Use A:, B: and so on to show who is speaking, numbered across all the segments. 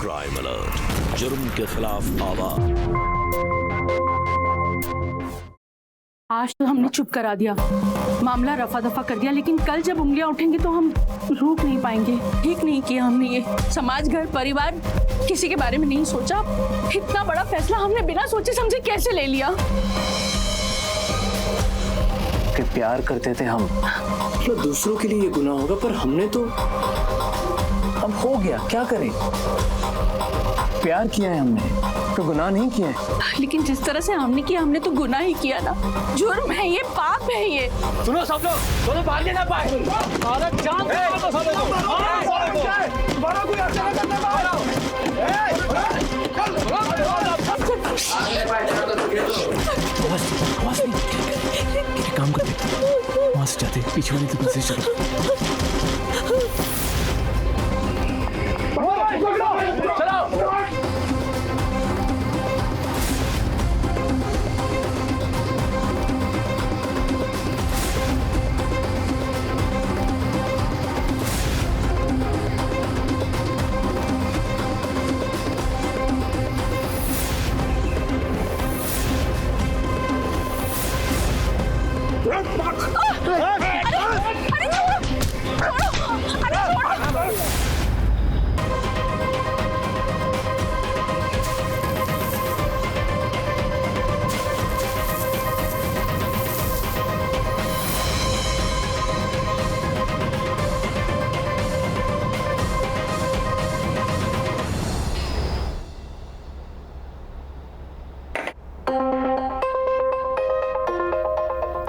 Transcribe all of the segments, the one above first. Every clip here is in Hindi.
A: क्राइम अलर्ट, जुर्म के खिलाफ आवाज।
B: आज तो हमने चुप करा दिया, मामला रफा दफा कर दिया, लेकिन कल जब उंगलियां उठेंगी तो हम रोक नहीं पाएंगे। ठीक नहीं किया हमने ये। समाज, घर, परिवार, किसी के बारे में नहीं सोचा। इतना बड़ा फैसला हमने बिना सोचे समझे कैसे ले लिया।
C: कि प्यार करते थे हम, तो दूसरों के लिए ये गुनाह होगा, पर हमने तो अब हो गया, क्या करें। प्यार किया है हमने तो गुनाह नहीं किया है।
B: लेकिन जिस तरह से हमने किया, हमने तो गुनाह ही किया ना। जुर्म है ये, पाप है ये।
C: सुनो सब लोग, दोनों भागने ना पाए। औरत जान दो सब लोग। बड़ा कोई अच्छा ना करने वाला। काम करते, वहां से जाते, पीछे वाली दुकान से चलो।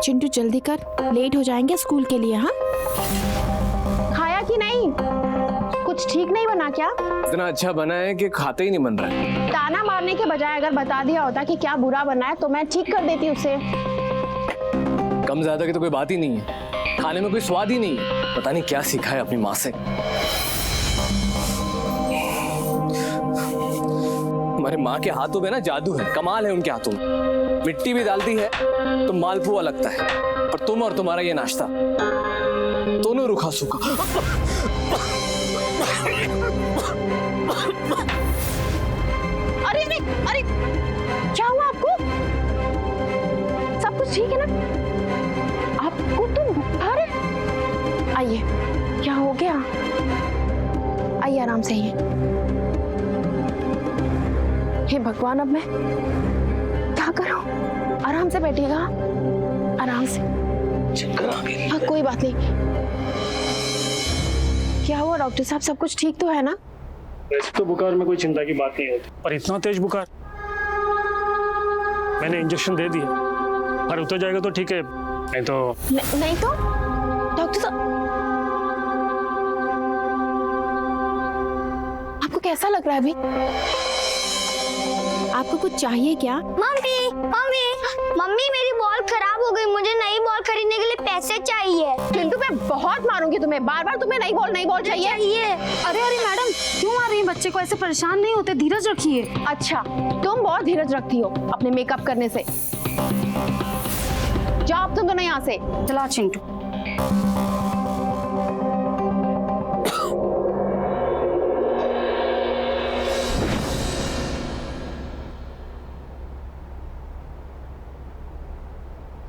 D: चिंटू जल्दी कर, लेट हो जाएंगे स्कूल के लिए। हाँ,
E: खाया कि नहीं? कुछ ठीक नहीं बना क्या?
C: इतना अच्छा बना है कि खाते ही नहीं बन रहा है।
E: ताना मारने के बजाय अगर बता दिया होता कि क्या बुरा बना है तो मैं ठीक कर देती उसे।
C: कम ज्यादा की तो कोई बात ही नहीं है, खाने में कोई स्वाद ही नहीं है। पता नहीं क्या सीखा है अपनी माँ से। हमारे माँ के हाथों में ना जादू है, कमाल है उनके हाथों में। मिट्टी भी डालती है तो मालपुआ लगता है, पर तुम और तुम्हारा ये नाश्ता दोनों रूखा सूखा।
E: अरे अरे अरे, क्या हुआ आपको? सब कुछ ठीक है ना? आपको तो बुखार है। आइए, क्या हो गया? आइए आराम से आइए। हे भगवान, अब मैं क्या करूं? आराम से बैठिएगा, आराम से।
C: चक्कर आ गए।
E: हाँ, कोई बात नहीं। क्या हुआ डॉक्टर साहब, सब कुछ ठीक तो है ना?
F: वैसे तो बुखार में कोई चिंता की बात नहीं होती, पर इतना तेज बुखार। मैंने इंजेक्शन दे दिया, और उतर जाएगा तो ठीक है, नहीं तो
E: नहीं तो डॉक्टर साहब, आपको कैसा लग रहा है अभी?
D: आपको कुछ चाहिए क्या?
G: मम्मी मम्मी मम्मी, मेरी बॉल खराब हो गई, मुझे नई बॉल खरीदने के लिए पैसे चाहिए।
E: चिंटू, मैं बहुत मारूंगी तुम्हें, बार बार तुम्हें नई बॉल चाहिए।
B: अरे अरे मैडम, क्यों मार रही हैं बच्चे को? ऐसे परेशान नहीं होते, धीरज रखिए।
E: अच्छा, तुम बहुत धीरज रखती हो अपने मेकअप करने से। जाओ अब तुम दोनों यहाँ से।
B: चला चिंटू।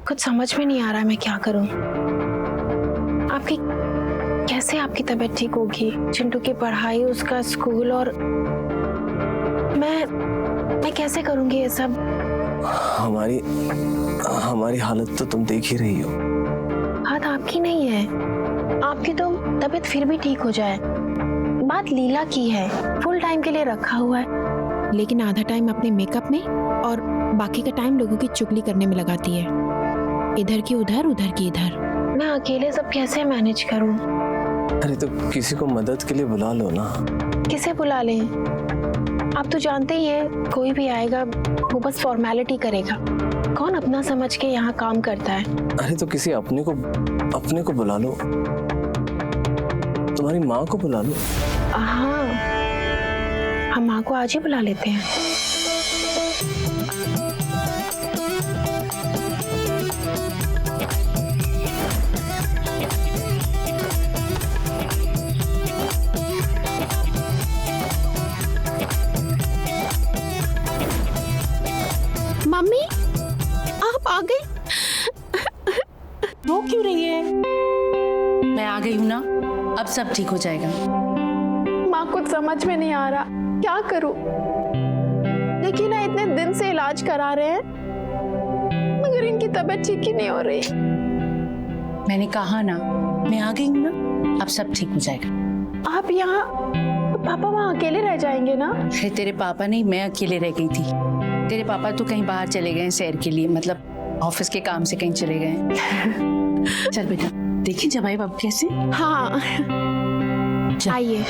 E: कुछ समझ में नहीं आ रहा है मैं क्या करूं। कैसे आपकी तबीयत ठीक होगी? चिंटू की पढ़ाई, उसका स्कूल, और मैं कैसे करूंगी ये सब?
C: हमारी हालत तो तुम देख ही रही हो।
E: बात आपकी नहीं है, आपकी तो तबीयत फिर भी ठीक हो जाए। बात लीला की है, फुल टाइम के लिए रखा हुआ है,
D: लेकिन आधा टाइम अपने मेकअप में और बाकी का टाइम लोगों की चुगली करने में लगाती है। इधर की उधर, उधर की इधर।
E: मैं अकेले सब कैसे मैनेज करूं?
C: अरे तो किसी को मदद के लिए बुला लो ना।
E: किसे बुला लें? आप तो जानते ही हैं, कोई भी आएगा वो बस फॉर्मेलिटी करेगा। कौन अपना समझ के यहाँ काम करता है?
C: अरे तो किसी अपने को बुला लो, तुम्हारी माँ को बुला लो।
E: हाँ, हम माँ को आज ही बुला लेते हैं।
B: गई हूँ ना, अब सब ठीक हो जाएगा।
E: माँ कुछ समझ में नहीं आ रहा, क्या करूं? देखिए ना, इतने दिन से इलाज करा रहे हैं मगर इनकी तबीयत ठीक ही नहीं हो रही।
B: मैंने कहा ना, मैं आ गई हूँ ना, अब सब ठीक हो जाएगा।
E: आप यहाँ, तो पापा वहाँ अकेले रह जाएंगे ना?
B: अरे तेरे पापा नहीं, मैं अकेले रह गई थी। तेरे पापा तो कहीं बाहर चले गए सैर के लिए, मतलब ऑफिस के काम से कहीं चले गए। चल बेटा, देखिए जमाई बाबू कैसे।
E: हाँ
D: आइए।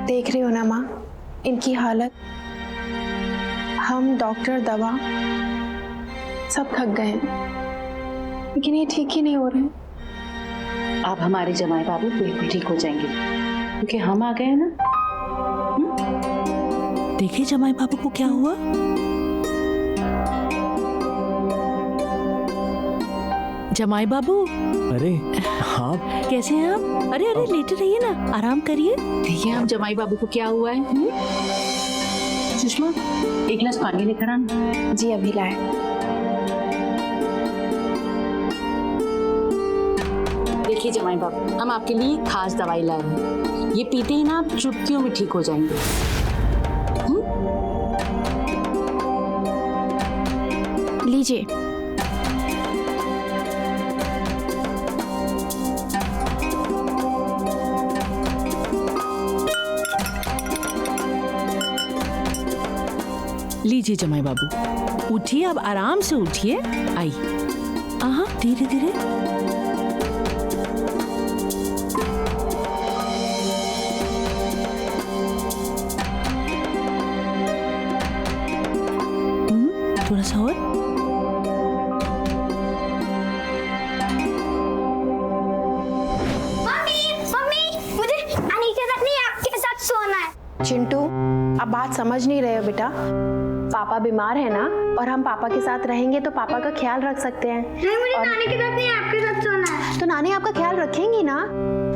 D: देख रही हो ना माँ इनकी हालत। हम डॉक्टर, दवा सब थक गए हैं, लेकिन ये ठीक ही नहीं हो रहे।
B: अब हमारे जमाई बाबू बिल्कुल ठीक हो जाएंगे क्योंकि हम आ गए हैं ना। देखिए जमाई बाबू को क्या हुआ। जमाई बाबू,
C: अरे हाँ
B: कैसे हैं आप? अरे अरे लेटे रहिए ना, आराम करिए। देखिए आप जमाई बाबू को क्या हुआ है। सुषमा, एक गिलास पानी लेकर आना।
D: जी अभी लाए।
B: देखिए जमाई बाबू, हम आपके लिए खास दवाई लाए हैं। ये पीते ही ना आप चुटकियों में ठीक हो जाएंगे।
D: लीजिए।
B: लीजिए जमाई बाबू, उठिए, अब आराम से उठिए। आइए, हाँ धीरे धीरे। थोड़ा सा और।
G: मम्मी मुझे नानी के साथ नहीं आपके साथ सोना है।
D: चिंटू, अब बात समझ नहीं रहे हो बेटा। पापा बीमार है ना, और हम पापा के साथ रहेंगे तो पापा का ख्याल रख सकते हैं।
G: नहीं, मुझे नानी के साथ नहीं आपके साथ सोना है।
D: तो नानी आपका ख्याल रखेंगी ना।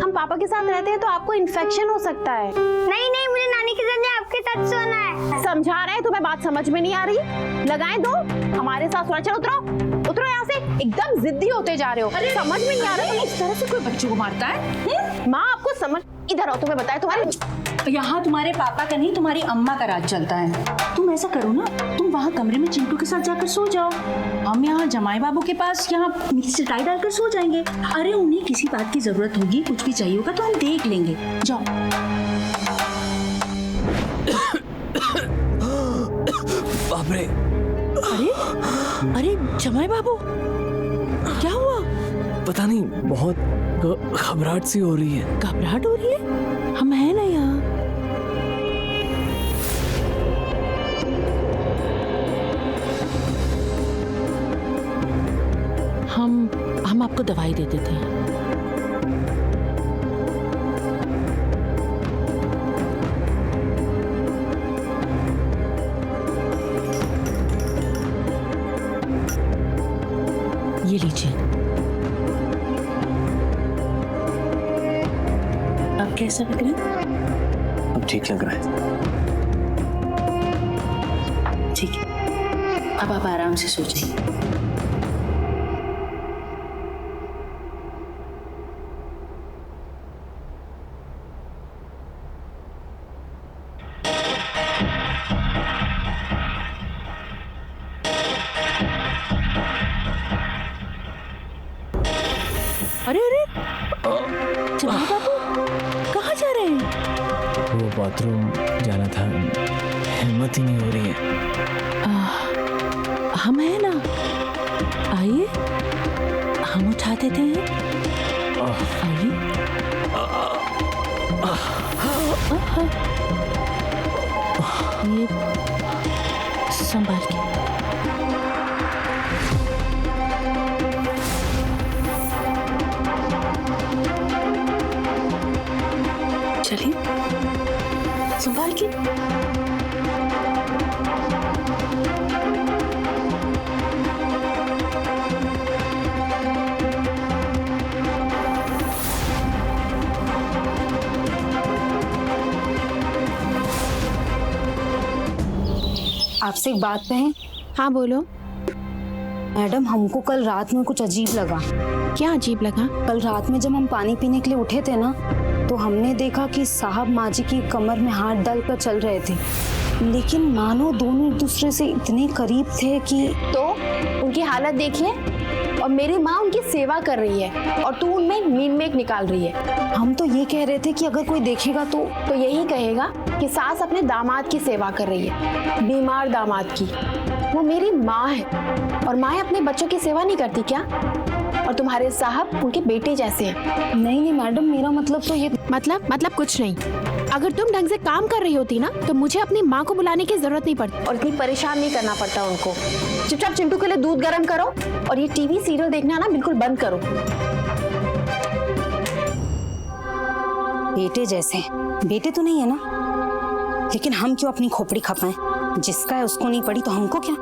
D: हम पापा के साथ रहते हैं तो आपको इन्फेक्शन हो सकता है।
G: नहीं नहीं, मुझे नानी के साथ नहीं आपके साथ सोना है।
D: समझा रहे हैं, तुम्हें बात समझ में नहीं आ रही। लगाएं दो, हमारे साथ सोना। चलो उतरो, उतरो यहाँ से। एकदम जिद्दी होते जा रहे हो। समझ में नहीं आ रहा।
B: इस तरह से कोई बच्चों को मारता है?
D: माँ आपको समझ, इधर आओ, तुम्हें बताया तुम्हारे
B: यहाँ तुम्हारे पापा का नहीं, तुम्हारी अम्मा का राज चलता है। तुम ऐसा करो ना, तुम वहाँ कमरे में चिंटू के साथ जाकर सो जाओ। हम यहाँ जमाई बाबू के पास यहाँ नीचे टाई डालकर सो जाएंगे। अरे उन्हें किसी बात की जरूरत होगी, कुछ भी चाहिए होगा तो हम देख लेंगे। जाओ।
C: बाप रे।
B: अरे अरे जमाई बाबू, क्या हुआ?
C: पता नहीं, बहुत घबराहट सी हो रही है।
B: घबराहट हो रही है? हम हैं ना यहाँ। हम आपको दवाई दे देते हैं। ये लीजिए। अब कैसा लग रहा है?
C: अब ठीक लग रहा है।
B: ठीक है, अब आप आराम से सो जाइए। अरे अरे जमाई बाबू, कहाँ जा रहे हैं?
C: वो बाथरूम जाना था, हिम्मत ही नहीं हो रही है।
B: हम हैं ना, आइए, हम उठा देते हैं। आइए। ये संभाल के। चलिए, संभाल के।
E: आपसे एक बात कहें?
D: हाँ बोलो।
H: मैडम हमको कल रात में कुछ अजीब लगा।
E: क्या अजीब लगा?
H: कल रात में जब हम पानी पीने के लिए उठे थे ना, तो हमने देखा कि साहब माँ जी की कमर में हाथ डालकर चल रहे थे, लेकिन मानो दोनों एक दूसरे से इतने करीब थे कि।
E: तो उनकी हालत देखिए, और मेरी माँ उनकी सेवा कर रही है और तू उनमें मीन निकाल रही है।
H: हम तो ये कह रहे थे कि अगर कोई देखेगा तो
E: यही कहेगा कि सास अपने दामाद की सेवा कर रही है, बीमार दामाद की। वो मेरी माँ है और माँ अपने बच्चों की सेवा नहीं करती क्या? और तुम्हारे साहब उनके बेटे जैसे हैं।
H: नहीं मैडम, मेरा मतलब तो ये।
E: मतलब कुछ नहीं। अगर तुम ढंग से काम कर रही होती ना, तो मुझे अपनी माँ को बुलाने की जरूरत नहीं पड़ती और इतनी परेशान नहीं करना पड़ता उनको। चुपचाप चिंटू के लिए दूध गर्म करो और ये टीवी सीरियल देखना ना बिल्कुल बंद करो।
H: बेटे जैसे? बेटे तो नहीं है ना, लेकिन हम क्यों अपनी खोपड़ी खपाएं? जिसका है उसको नहीं पड़ी तो हमको क्या?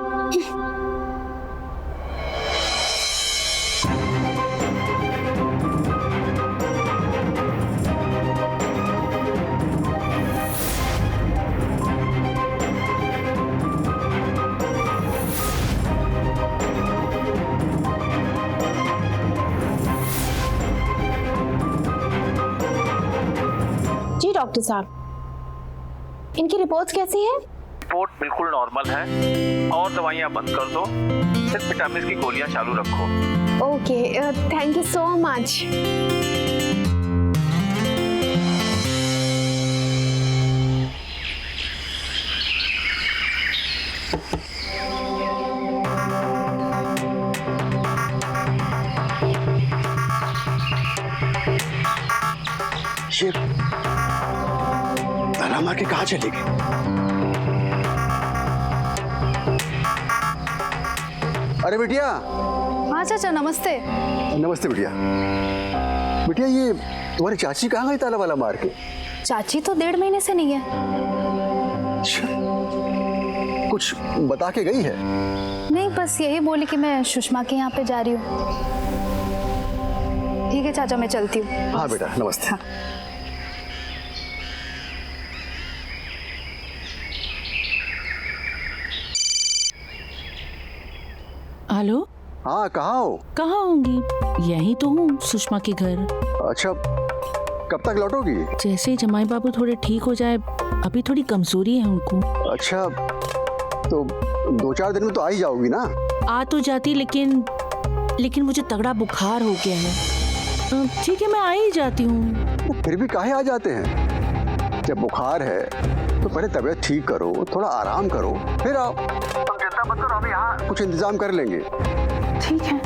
E: जी डॉक्टर साहब, इनकी रिपोर्ट्स कैसी है?
I: रिपोर्ट बिल्कुल नॉर्मल है और दवाइयाँ बंद कर दो, सिर्फ विटामिन की गोलियां चालू रखो।
E: Okay, thank you so much.
J: ये ताला मार के कहाँ चली गई? अरे बिटिया।
H: हाँ चाचा, नमस्ते।
J: नमस्ते बिटिया। बिटिया ये तुम्हारी चाची कहाँ गई ताला वाला मार के?
H: चाची तो 1.5 महीने से नहीं है।
J: कुछ बता के गई है?
H: नहीं, बस यही बोली कि मैं सुषमा के यहाँ पे जा रही हूँ। ठीक है चाचा, मैं चलती हूँ।
J: हाँ बेटा, नमस्ते। हाँ।
B: हेलो।
J: हाँ, कहाँ हो?
B: कहाँ होंगी? यहीं तो हूँ, सुषमा के घर।
J: अच्छा, कब तक लौटोगी?
B: जैसे ही जमाई बाबू थोड़े ठीक हो जाए, अभी थोड़ी कमजोरी है उनको।
J: अच्छा, तो 2-4 दिन में तो आ ही जाओगी ना?
B: आ तो जाती, लेकिन मुझे तगड़ा बुखार हो गया है। ठीक है, मैं आ ही जाती हूँ।
J: फिर भी काहे आ जाते हैं? जब बुखार है तो पहले तबीयत ठीक करो, थोड़ा आराम करो, फिर आओ। तुम चिंता मत करो, हम यहाँ कुछ इंतजाम कर लेंगे।
B: ठीक है।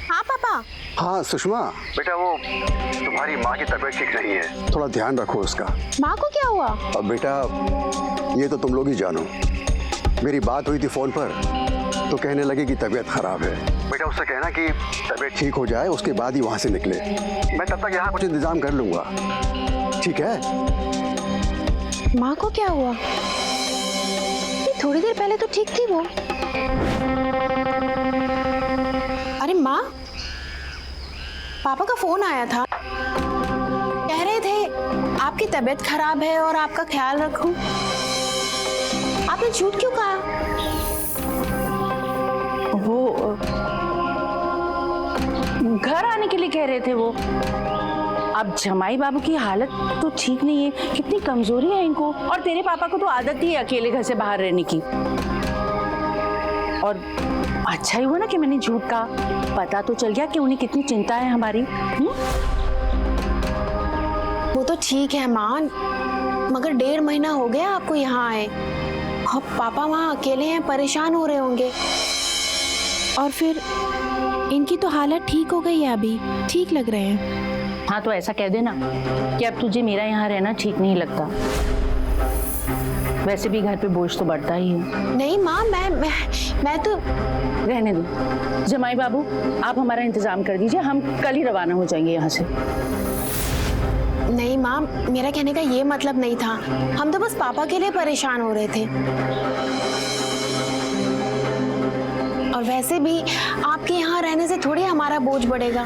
E: हाँ पापा।
J: हाँ सुषमा, बेटा वो तुम्हारी माँ की तबीयत ठीक नहीं है, थोड़ा ध्यान रखो उसका।
E: माँ को क्या हुआ?
J: अब बेटा ये तो तुम लोग ही जानो। मेरी बात हुई थी फोन पर, तो कहने लगे कि तबीयत खराब है। बेटा उससे कहना कि तबीयत ठीक हो जाए, उसके बाद ही वहाँ से निकले। मैं तब तक यहाँ कुछ इंतजाम कर लूंगा, ठीक है?
E: माँ को क्या हुआ? थोड़ी देर पहले तो ठीक थी वो। अरे माँ, पापा का फोन आया था, कह रहे थे आपकी तबीयत खराब है और आपका ख्याल रखूं। आपने झूठ क्यों कहा?
B: वो घर आने के लिए कह रहे थे वो। अब जमाई बाबू की हालत तो ठीक नहीं है, कितनी कमजोरी है इनको, और तेरे पापा को तो आदत ही है अकेले घर से बाहर रहने की। और अच्छा ही हुआ ना कि मैंने झूठ कहा, पता तो चल गया कि उन्हें कितनी चिंता है हमारी।
E: वो तो ठीक है माँ, मगर 1.5 महीना हो गया आपको यहाँ आए। अब पापा वहाँ अकेले हैं, परेशान हो रहे होंगे। और फिर इनकी तो हालत ठीक हो गई है, अभी ठीक लग रहे हैं।
B: हाँ तो ऐसा कह देना कि अब तुझे मेरा यहाँ रहना ठीक नहीं लगता। वैसे भी घर पे बोझ तो बढ़ता ही है।
E: नहीं माँ, मैं तो
B: रहने दो। जमाई बाबू आप हमारा इंतजाम कर दीजिए, हम कल ही रवाना हो जाएंगे यहाँ से।
E: नहीं माँ, मेरा कहने का ये मतलब नहीं था, हम तो बस पापा के लिए परेशान हो रहे थे।
D: और वैसे भी आपके यहाँ रहने से थोड़ी हमारा बोझ बढ़ेगा।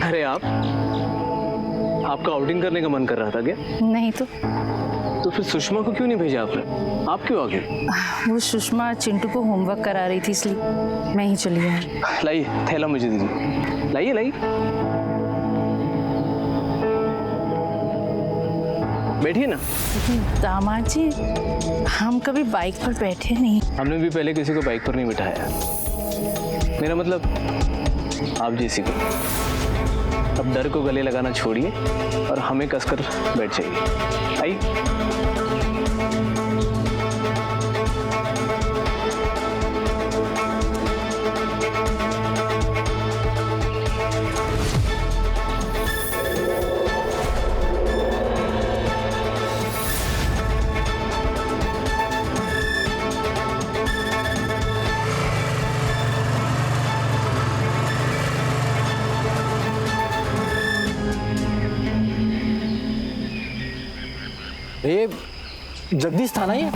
C: अरे आपका आउटिंग करने का मन कर रहा था क्या?
H: नहीं
C: तो फिर सुषमा को क्यों नहीं भेजा आपने? आप क्यों आ गए?
H: वो सुषमा चिंटू को होमवर्क करा रही थी, इसलिए मैं ही चली आई।
C: लाइए थैला मुझे दीजिए, लाइए। बैठिए ना।
H: दामाद जी, हम कभी बाइक पर बैठे नहीं।
C: हमने भी पहले किसी को बाइक पर नहीं बिठाया। मेरा मतलब आप जैसी को। अब डर को गले लगाना छोड़िए और हमें कसकर बैठ जाइए। आइए।
K: ये जगदीश था ना ये?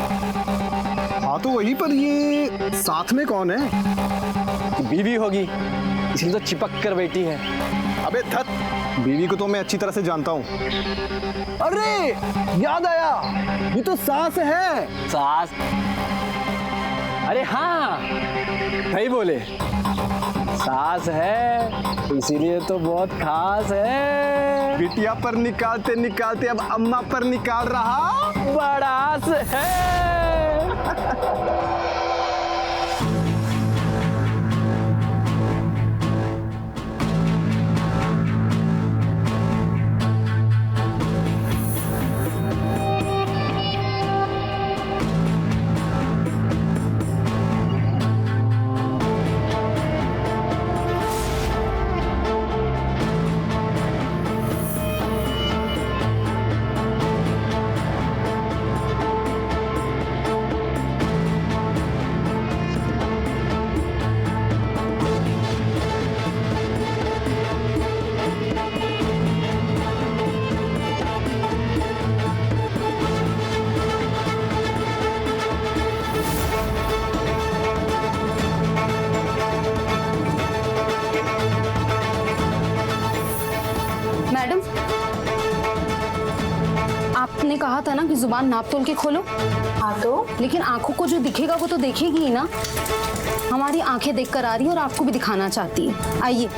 L: हाँ तो वही, पर ये साथ में कौन है?
K: बीवी होगी, इसलिए तो चिपक कर बैठी है।
L: अबे धत, बीवी को तो मैं अच्छी तरह से जानता हूँ।
K: अरे याद आया, ये तो सास है। सास? अरे हाँ, सही बोले, सास है, इसीलिए तो बहुत खास है।
L: बिटिया पर निकालते निकालते अब अम्मा पर निकाल रहा
K: बड़ास है।
H: मैडम, आपने कहा था ना कि जुबान नाप तोल के खोलो। हाँ तो, लेकिन आंखों को जो दिखेगा वो तो देखेगी ही ना। हमारी आंखें देखकर आ रही है और आपको भी दिखाना चाहती है। आइए।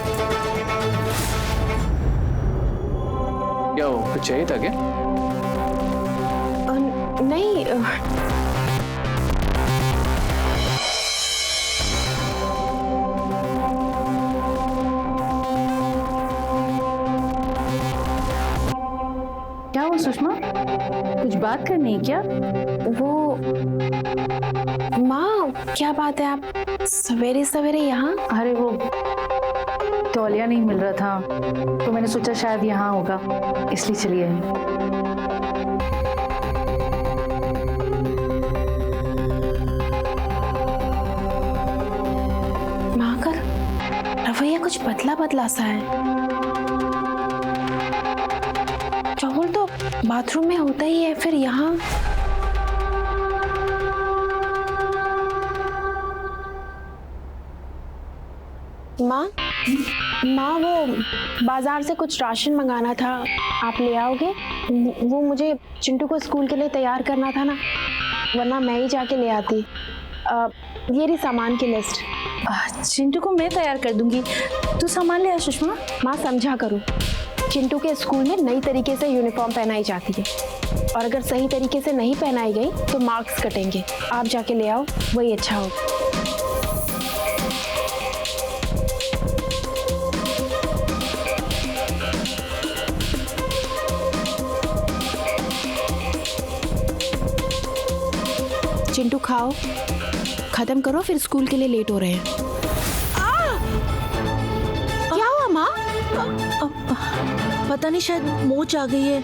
C: क्या हो, कुछ चाहिए था क्या?
D: नहीं,
B: क्या हुआ सुषमा, कुछ बात करनी है क्या?
D: वो माँ, क्या बात है, आप सवेरे सवेरे यहाँ?
B: अरे वो तौलिया नहीं मिल रहा था, तो मैंने सोचा शायद यहाँ होगा, इसलिए चली आई।
D: माँ का रवैया कुछ बदला बदला सा है। चौल तो बाथरूम में होता ही है, फिर यहाँ? माँ, वो बाजार से कुछ राशन मंगाना था, आप ले आओगे? वो मुझे चिंटू को स्कूल के लिए तैयार करना था ना, वरना मैं ही जाके ले आती। ये रही सामान की लिस्ट।
B: चिंटू को मैं तैयार कर दूंगी, तू सामान ले आ सुषमा।
D: माँ समझा करो, चिंटू के स्कूल में नई तरीके से यूनिफॉर्म पहनाई जाती है, और अगर सही तरीके से नहीं पहनाई गई तो मार्क्स कटेंगे। आप जाके ले आओ, वही अच्छा हो। चिंटू खाओ, खत्म करो, फिर स्कूल के लिए लेट हो रहे हैं। क्या हुआ माँ?
M: पता नहीं, शायद मोच आ गई है,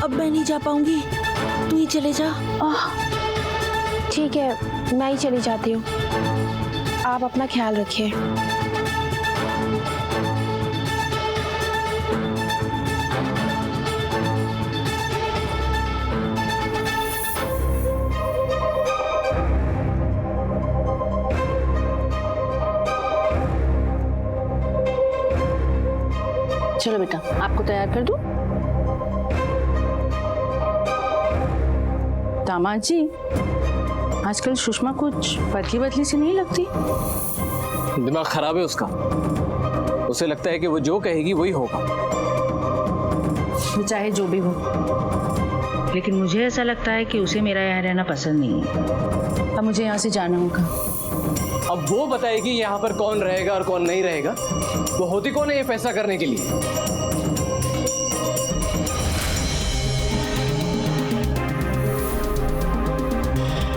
M: अब मैं नहीं जा पाऊंगी, तू ही चले जा।
D: ठीक है, मैं ही चली जाती हूँ। आप अपना ख्याल रखिए।
B: चलो बेटा, आपको तैयार कर दूं? दामाद जी, आजकल सुषमा कुछ बदली बदली सी नहीं लगती।
C: दिमाग खराब है उसका। उसे लगता है कि वो जो कहेगी वही होगा।
B: वो चाहे जो भी हो, लेकिन मुझे ऐसा लगता है कि उसे मेरा यहाँ रहना पसंद नहीं है। अब मुझे यहाँ से जाना होगा।
C: अब वो बताएगी यहाँ पर कौन रहेगा और कौन नहीं रहेगा। वो होती कौन है ये फैसला करने के लिए?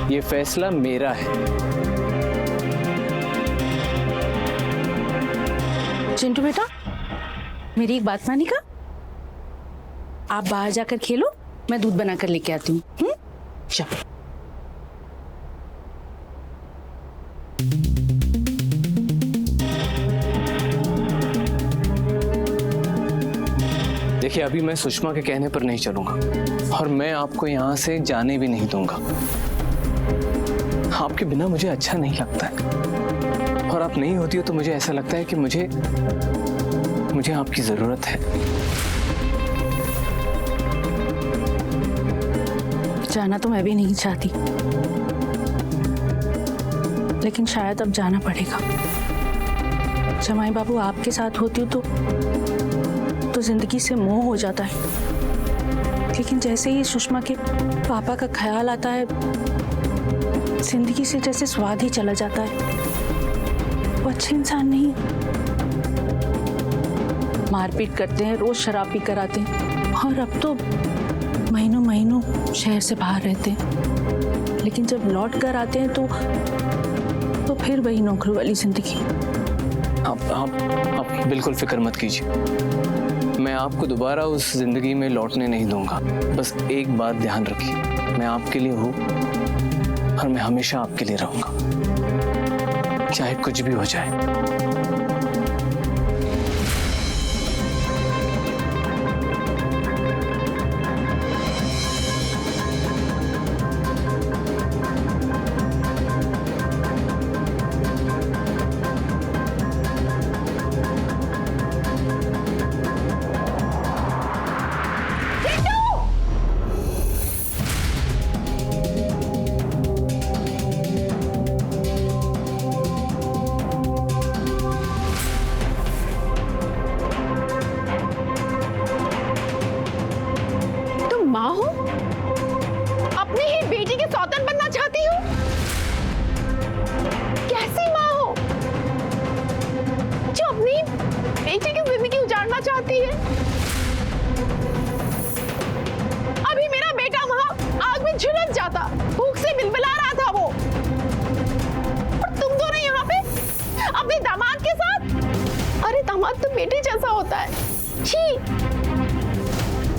C: ये फैसला मेरा है।
B: चिंटू बेटा, मेरी एक बात मानेगा? आप बाहर जाकर खेलो, मैं दूध बनाकर लेके आती हूँ। चलो।
C: देखिए, अभी मैं सुषमा के कहने पर नहीं चलूंगा और मैं आपको यहाँ से जाने भी नहीं दूंगा। आपके बिना मुझे अच्छा नहीं लगता है और आप नहीं होती हो तो मुझे ऐसा लगता है कि मुझे आपकी जरूरत है।
B: जाना तो मैं भी नहीं चाहती, लेकिन शायद अब जाना पड़ेगा। जमाई बाबू आपके साथ होती हूँ तो जिंदगी से मोह हो जाता है, लेकिन जैसे ही सुषमा के पापा का ख्याल आता है, जिंदगी से जैसे स्वाद ही चला जाता है। वो अच्छे इंसान नहीं है, मारपीट करते हैं, रोज शराब पी कर आते हैं और अब तो महीनों महीनों शहर से बाहर रहते हैं। लेकिन जब लौट कर आते हैं तो फिर वही नौकरी वाली जिंदगी।
C: आप बिल्कुल फिक्र मत कीजिए। मैं आपको दोबारा उस जिंदगी में लौटने नहीं दूंगा। बस एक बात ध्यान रखिए, मैं आपके लिए हूँ और मैं हमेशा आपके लिए रहूंगा, चाहे कुछ भी हो जाए।
E: चाहती है? अभी मेरा बेटा वहां आग में झुलस जाता, भूख से बिलबिला रहा था वो, और तुम दोनों यहाँ पे अपने दामाद के साथ। अरे दामाद तो बेटे जैसा होता है, छी।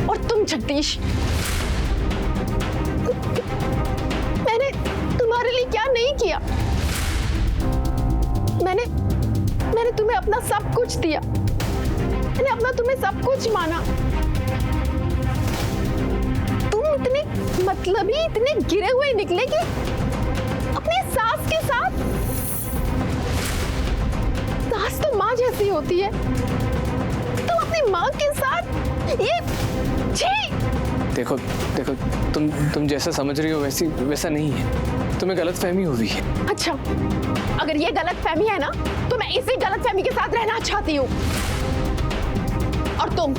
E: और तुम जगदीश, मैंने तुम्हारे लिए क्या नहीं किया? मैंने तुम्हें अपना सब कुछ दिया, मैंने अपना तुम्हें सब कुछ माना। तुम इतने मतलबी, इतने गिरे हुए निकले कि अपने सास के साथ। सास तो माँ जैसी होती है, तुम अपनी माँ के साथ ये छी।
C: देखो तुम जैसा समझ रही हो वैसा नहीं है, तुम्हें गलतफहमी हुई है।
E: अच्छा, अगर ये गलतफहमी है ना तो मैं इसी गलतफहमी के साथ रहना चाहती हूँ। और तुम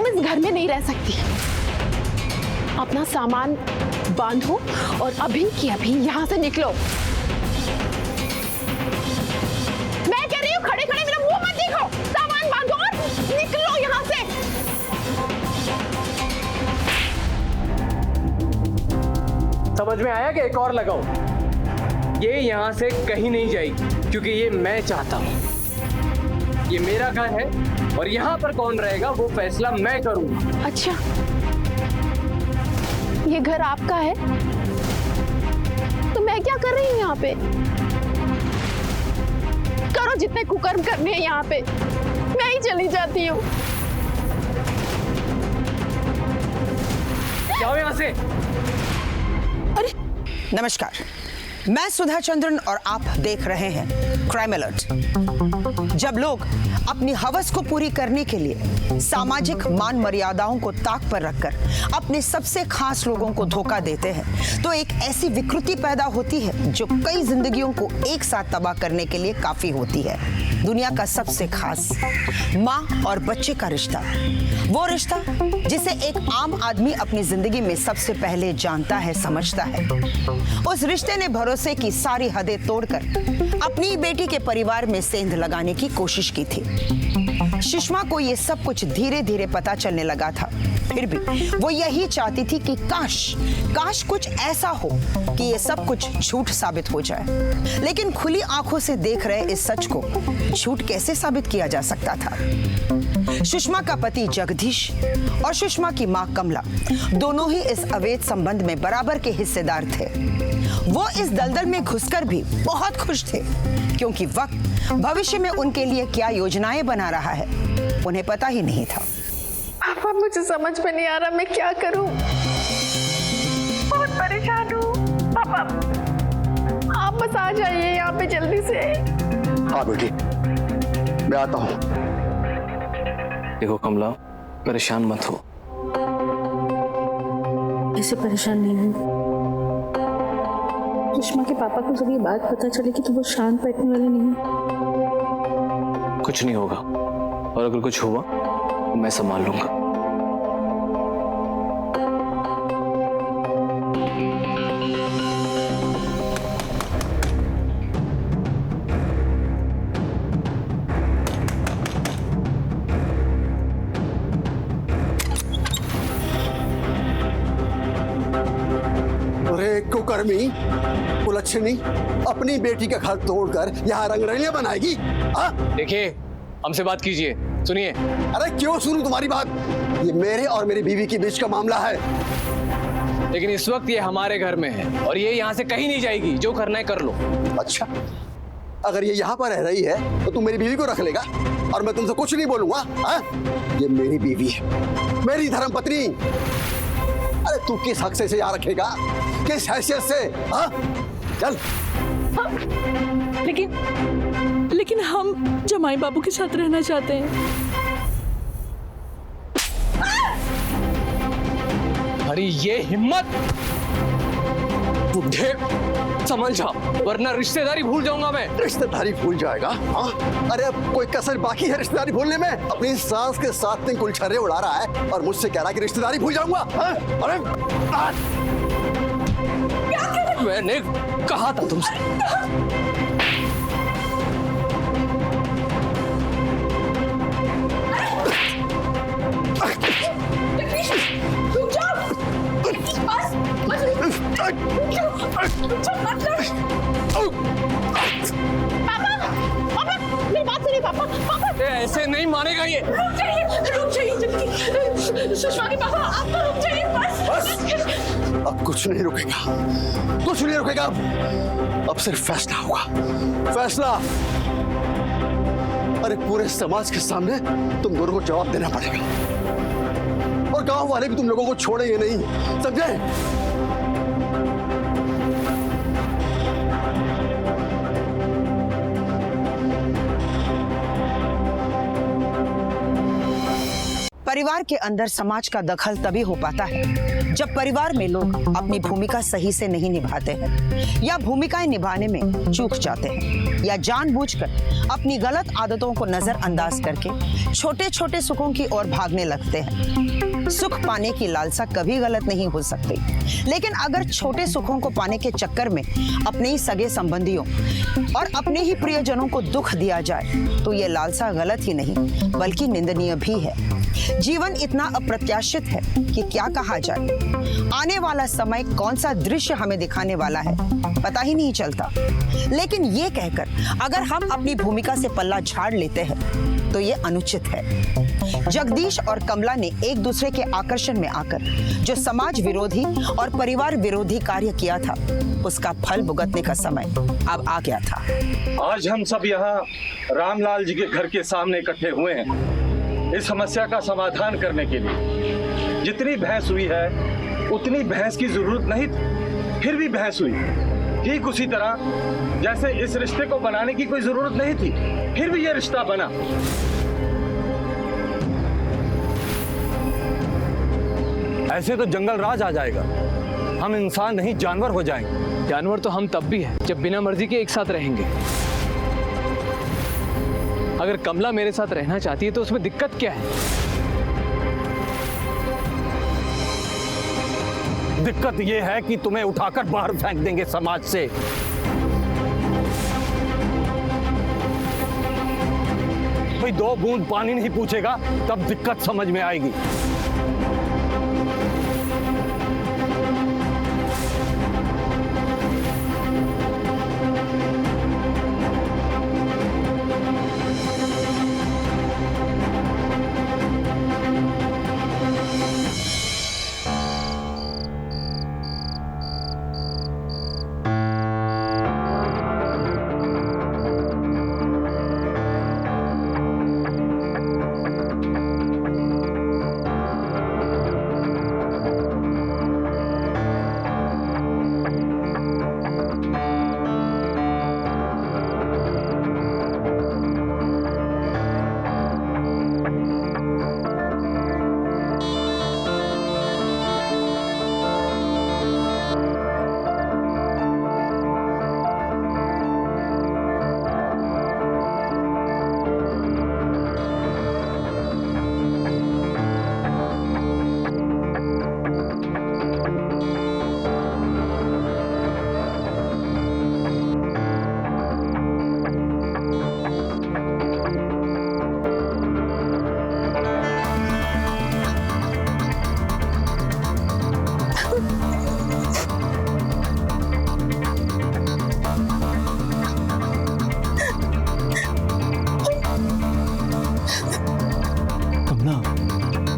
E: इस घर में नहीं रह सकती। अपना सामान बांधो और अभी की अभी यहाँ से निकलो। मैं कह रही हूँ, खड़े खड़े मेरा मुंह मत देखो। सामान बांधो और निकलो यहाँ से।
C: समझ में आया कि एक और लगाओ? ये यहाँ से कहीं नहीं जाएगी, क्योंकि ये मैं चाहता हूँ। ये मेरा घर है और यहाँ पर कौन रहेगा वो फैसला मैं करूंगा।
E: अच्छा, ये घर आपका है तो मैं क्या कर रही हूँ यहाँ पे?
D: करो जितने कुकर्म करने हैं यहाँ पे, मैं ही चली जाती हूँ।
K: जाओ यहाँ से।
N: नमस्कार, मैं सुधा चंद्रन और आप देख रहे हैं क्राइम अलर्ट। जब लोग अपनी हवस को पूरी करने के लिए सामाजिक मान मर्यादाओं को ताक पर रखकर अपने सबसे खास लोगों को धोखा देते हैं तो एक ऐसी विकृति पैदा होती है जो कई जिंदगियों को एक साथ तबाह करने के लिए काफी होती है। दुनिया का सबसे खास माँ और बच्चे का रिश्ता, वो रिश्ता जिसे एक आम आदमी अपनी जिंदगी में सबसे पहले जानता है, समझता है। उस रिश्ते ने भरोसे की सारी हदें तोड़कर अपनी बेटी के परिवार में सेंध लगाने की कोशिश की थी। सुषमा को ये सब कुछ धीरे धीरे पता चलने लगा था, फिर भी वो यही चाहती थी कि काश कुछ ऐसा हो कि ये सब कुछ झूठ साबित हो जाए। लेकिन खुली आंखों से देख रहे इस सच को झूठ कैसे साबित किया जा सकता था? सुषमा का पति जगदीश और सुषमा की मां कमला दोनों ही इस अवैध संबंध में बराबर के हिस्सेदार थे। वो इस दलदल में घुसकर भी बहुत खुश थे क्योंकि वक्त भविष्य में उनके लिए क्या योजनाएं बना रहा है उन्हें पता ही नहीं था।
D: पापा मुझे समझ में नहीं आ रहा मैं क्या करूं, बहुत परेशान हूं। पापा आप बस आ जाइए यहाँ पे जल्दी से।
J: हाँ बेटी, मैं आता हूँ।
C: देखो कमला, परेशान मत हो।
H: ऐसे परेशान नहीं हूँ। सुषमा के पापा को जब ये बात पता चलेगी तो वो शांत बैठने वाले नहीं।
C: कुछ नहीं होगा, और अगर कुछ हुआ तो मैं संभाल लूंगा।
J: अरे कुकर्मी, कुलच्छनी, अपनी बेटी का घर तोड़कर यहाँ रंगरलियां बनाएगी?
C: देखिए, हमसे बात कीजिए, सुनिए।
J: अरे क्यों सुनूं तुम्हारी बात? ये मेरे और मेरी बीवी के बीच का मामला है।
C: लेकिन इस वक्त ये हमारे घर में है और ये यहाँ से कहीं नहीं जाएगी। जो करना है कर लो।
J: अच्छा, अगर ये यहाँ पर रह रही है तो तुम मेरी बीवी को रख लेगा और मैं तुमसे कुछ नहीं बोलूंगा? ये मेरी बीवी है, मेरी धर्मपत्नी। अरे तू किस हक से इसे यहाँ रखेगा, किस हैसियत से? चल।
M: लेकिन हम जमाई बाबू के साथ रहना चाहते हैं।
C: अरे ये हिम्मत, बुढ़े समझ जा, वरना रिश्तेदारी भूल जाऊंगा मैं।
J: रिश्तेदारी भूल जाएगा? अरे अब कोई कसर बाकी है रिश्तेदारी भूलने में? अपनी सास के साथ दिन गुलछर्रे उड़ा रहा है और मुझसे कह रहा है कि रिश्तेदारी भूल जाऊंगा? अरे
C: मैंने कहा था तुमसे। ऐसे नहीं मानेगा ये।
B: रुक जाइए जल्दी। सुषमा के पापा आप तो रुक जाइए बस।
J: अब कुछ नहीं रुकेगा, कुछ नहीं रुकेगा। अब सिर्फ फैसला होगा, फैसला। अरे पूरे समाज के सामने तुम दोनों को जवाब देना पड़ेगा और गांव वाले भी तुम लोगों को छोड़ेंगे नहीं, समझे?
N: परिवार के अंदर समाज का दखल तभी हो पाता है जब परिवार में लोग अपनी भूमिका सही से नहीं निभाते हैं या भूमिकाएं निभाने में चूक जाते हैं या जानबूझकर अपनी गलत आदतों को नजरअंदाज करके छोटे छोटे सुखों की ओर भागने लगते हैं। सुख पाने की लालसा कभी गलत नहीं हो सकती, लेकिन अगर छोटे सुखों को पाने के चक्कर में अपने ही सगे संबंधियों और अपने ही प्रियजनों को दुख दिया जाए तो ये लालसा गलत ही नहीं बल्कि निंदनीय भी है। जीवन इतना अप्रत्याशित है कि क्या कहा जाए। आने वाला समय कौन सा दृश्य हमें दिखाने वाला है पता ही नहीं चलता। लेकिन ये कहकर अगर हम अपनी भूमिका से पल्ला झाड़ लेते हैं तो ये अनुचित है। जगदीश और कमला ने एक दूसरे के आकर्षण में आकर जो समाज विरोधी और परिवार विरोधी कार्य किया था, उसका फल भुगतने का समय अब आ गया था।
O: आज हम सब यहाँ रामलाल जी के घर के सामने इकट्ठे हुए हैं इस समस्या का समाधान करने के लिए। जितनी बहस हुई है उतनी बहस की जरूरत नहीं थी, फिर भी बहस हुई। ठीक उसी तरह जैसे इस रिश्ते को बनाने की कोई जरूरत नहीं थी, फिर भी यह रिश्ता बना।
K: ऐसे तो जंगल राज आ जाएगा, हम इंसान नहीं जानवर हो जाएंगे।
C: जानवर तो हम तब भी हैं जब बिना मर्जी के एक साथ रहेंगे। अगर कमला मेरे साथ रहना चाहती है तो उसमें दिक्कत क्या है?
K: दिक्कत यह है कि तुम्हें उठाकर बाहर फेंक देंगे समाज से। कोई 2 बूंद पानी नहीं पूछेगा तब दिक्कत समझ में आएगी।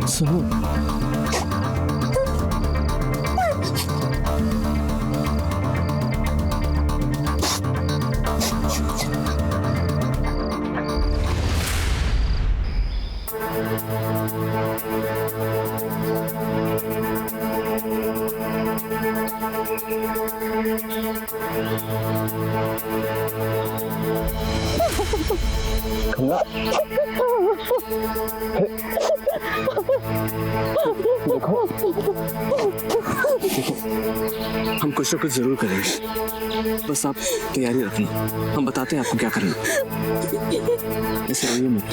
C: सुनो, हम कुछ ना कुछ जरूर करेंगे, बस आप तैयारी रखना। हम बताते हैं आपको क्या करना। ऐसे रहिए मत।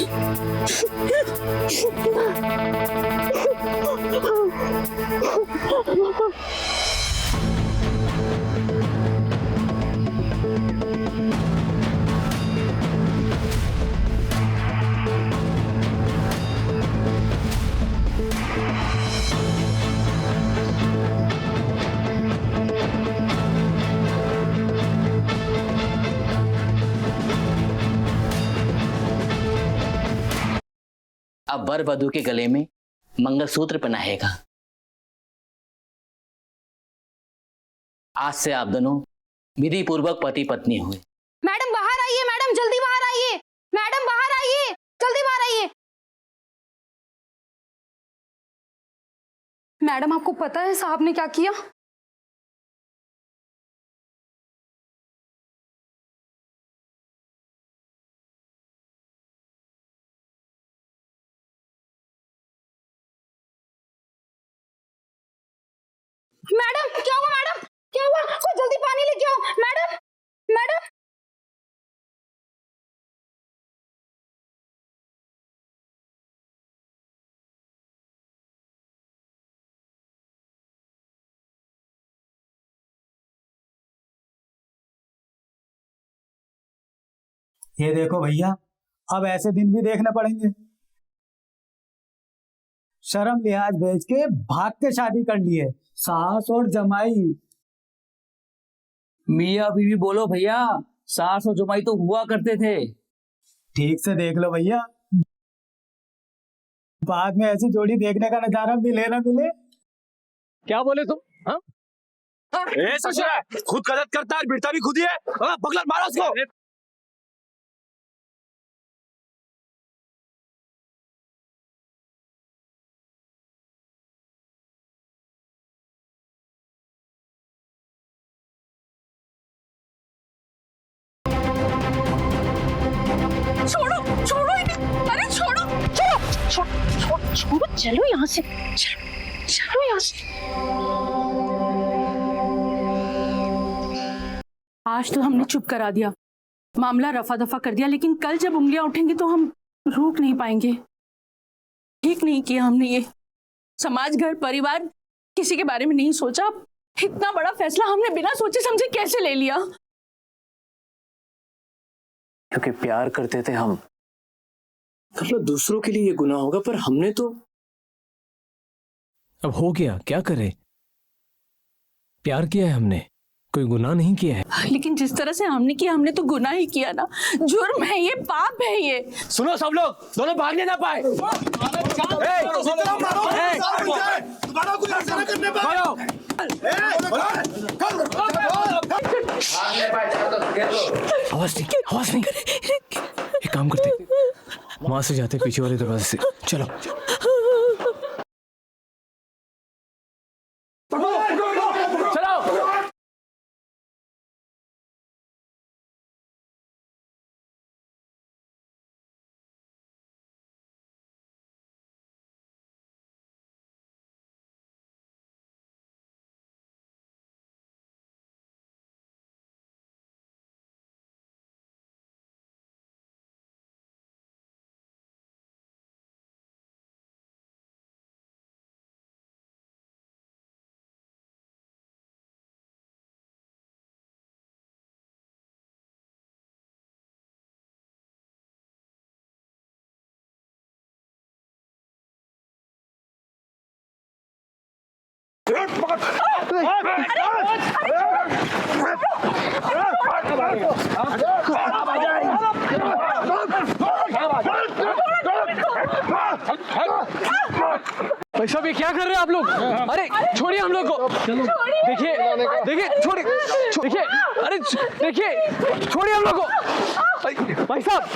P: अब वर वधू के गले में मंगलसूत्र पहनाएगा। आज से आप दोनों विधि पूर्वक पति पत्नी हुए।
B: मैडम बाहर आइए, मैडम जल्दी बाहर आइए, मैडम बाहर आइए, जल्दी बाहर आइए। मैडम आपको पता है साहब ने क्या किया? मैडम क्या हुआ? मैडम क्या हुआ? कोई जल्दी पानी लेके आओ। मैडम मैडम
Q: ये देखो भैया, अब ऐसे दिन भी देखने पड़ेंगे। शर्म लिहाज बेच के भाग के शादी कर लिए, सास और जमाई।
R: मियाँ बीवी बोलो भैया, सास और जमाई तो हुआ करते थे।
Q: ठीक से देख लो भैया, बाद में ऐसी जोड़ी देखने का नजारा मिले ना मिले।
K: क्या बोले तुम? हाँ? ए ससुरा, खुद गलत करता है, बिरता भी खुद ही है। हाँ, पगला मारो उसको।
B: छोड़ो छोड़ो इन्हें, अरे छोड़ो छोड़ो छोड़ो छोड़ो, चलो यहाँ से, चलो चलो यहाँ से। आज तो हमने चुप करा दिया, मामला रफा दफा कर दिया, लेकिन कल जब उंगलियां उठेंगी तो हम रोक नहीं पाएंगे। ठीक नहीं किया हमने ये, समाज घर परिवार किसी के बारे में नहीं सोचा। इतना बड़ा फैसला हमने बिना सोचे समझे कैसे ले लिया?
C: क्योंकि प्यार करते थे हम। मतलब दूसरों के लिए ये गुनाह होगा, पर हमने तो
R: अब हो गया, क्या करें? प्यार किया है हमने, कोई गुनाह नहीं किया है।
B: लेकिन जिस तरह से हमने किया, हमने तो गुनाह ही किया ना। जुर्म है ये, पाप है ये।
K: सुनो सब लोग, दोनों भागने ना पाए।
R: आवाज नहीं। एक काम करते, वहां से जाते पीछे वाले दरवाजे से। चलो
K: भाई साहब, ये क्या कर रहे हैं आप लोग? अरे छोड़िए हम लोग को। देखिए देखिए, छोड़िए देखिए, अरे देखिए, छोड़िए हम लोग को। भाई साहब,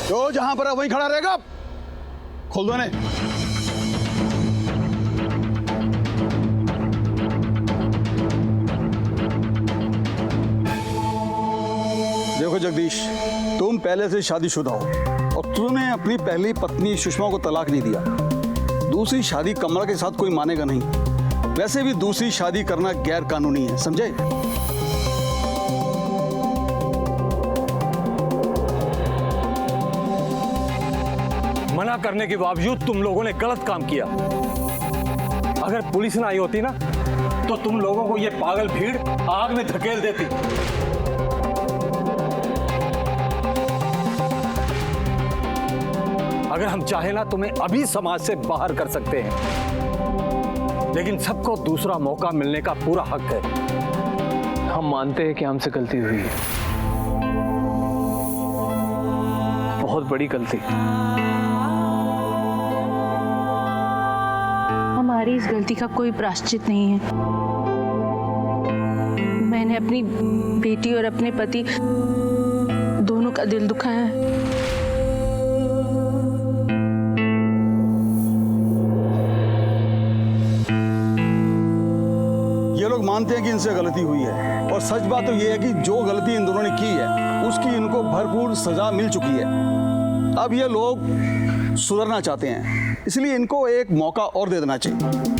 L: जो जहां पर है वहीं खड़ा रहेगा। खोल दो इन्हें। देखो जगदीश, तुम पहले से शादीशुदा हो और तुमने अपनी पहली पत्नी सुषमा को तलाक नहीं दिया। दूसरी शादी कमला के साथ कोई मानेगा नहीं। वैसे भी दूसरी शादी करना गैर कानूनी है, समझे?
K: मना करने के बावजूद तुम लोगों ने गलत काम किया। अगर पुलिस ना आई होती ना, तो तुम लोगों को ये पागल भीड़ आग में धकेल देती। अगर हम चाहे ना, तुम्हें अभी समाज से बाहर कर सकते हैं, लेकिन सबको दूसरा मौका मिलने का पूरा हक है।
C: हम मानते हैं कि हमसे गलती हुई है, बहुत बड़ी गलती।
B: हमारी इस गलती का कोई प्रायश्चित नहीं है। मैंने अपनी बेटी और अपने पति दोनों का दिल दुखाया है।
L: ये लोग मानते हैं कि इनसे गलती हुई है, और सच बात तो ये है कि जो गलती इन दोनों ने की है उसकी इनको भरपूर सजा मिल चुकी है। अब ये लोग सुधरना चाहते हैं, इसलिए इनको एक मौका और दे देना चाहिए।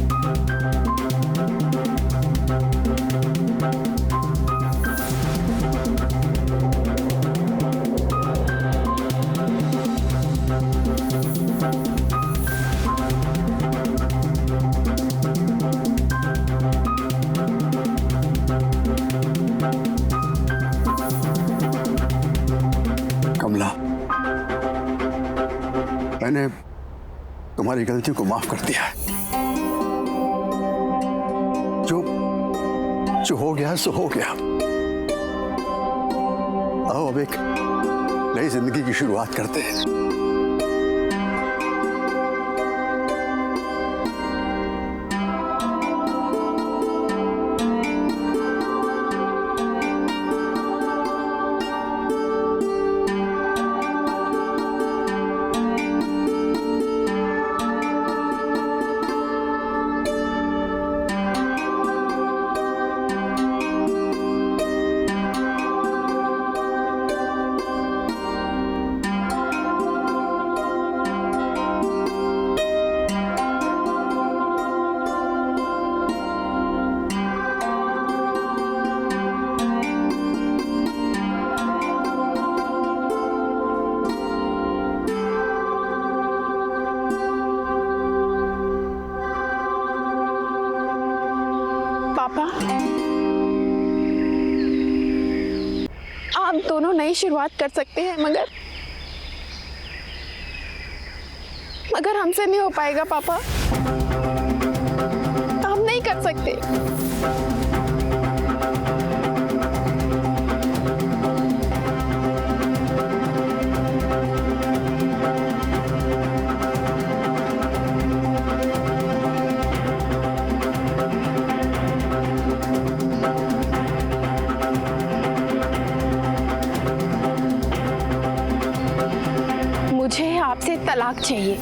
J: कमला, मैंने तुम्हारी गलती को माफ कर दिया है। जो हो गया सो हो गया। आओ अब एक नई जिंदगी की शुरुआत करते हैं।
D: आप दोनों नई शुरुआत कर सकते हैं, मगर हमसे नहीं हो पाएगा पापा। हम नहीं कर सकते। मुझे आपसे तलाक चाहिए।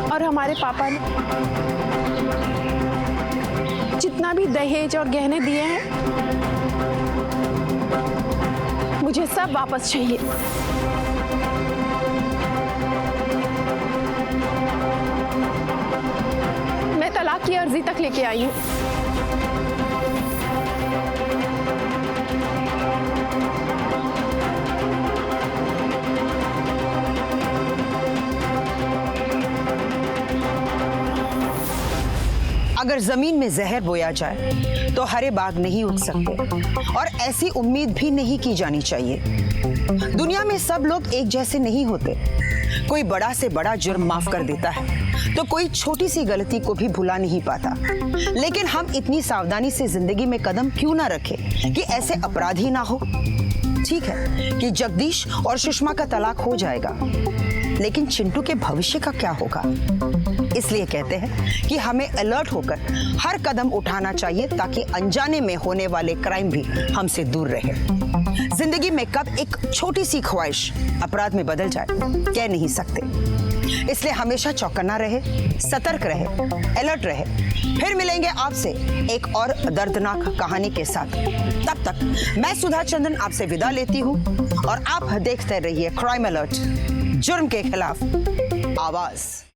D: और हमारे पापा ने जितना भी दहेज और गहने दिए हैं मुझे सब वापस चाहिए। मैं तलाक की अर्जी तक लेके आई हूँ।
N: अगर जमीन में जहर बोया जाए तो हरे बाग नहीं उग सकते, और ऐसी उम्मीद भी नहीं की जानी चाहिए। दुनिया में सब लोग एक जैसे नहीं होते। कोई बड़ा से बड़ा जुर्म माफ कर देता है तो कोई छोटी सी गलती को भी भुला नहीं पाता। लेकिन हम इतनी सावधानी से जिंदगी में कदम क्यों ना रखें कि ऐसे अपराध ही ना हो। ठीक है कि जगदीश और सुषमा का तलाक हो जाएगा, लेकिन चिंटू के भविष्य का क्या होगा? इसलिए कहते हैं कि हमें अलर्ट होकर हर कदम उठाना चाहिए ताकि अनजाने में होने वाले क्राइम भी हमसे दूर रहे। जिंदगी में कब एक छोटी सी ख्वाहिश अपराध में बदल जाए कह नहीं सकते। इसलिए हमेशा चौकन्ना रहे, सतर्क रहे, अलर्ट रहे। फिर मिलेंगे आपसे एक और दर्दनाक कहानी के साथ। तब तक मैं सुधा चंद्रन आपसे विदा लेती हूँ और आप देखते रहिए क्राइम अलर्ट, जुर्म के खिलाफ आवाज।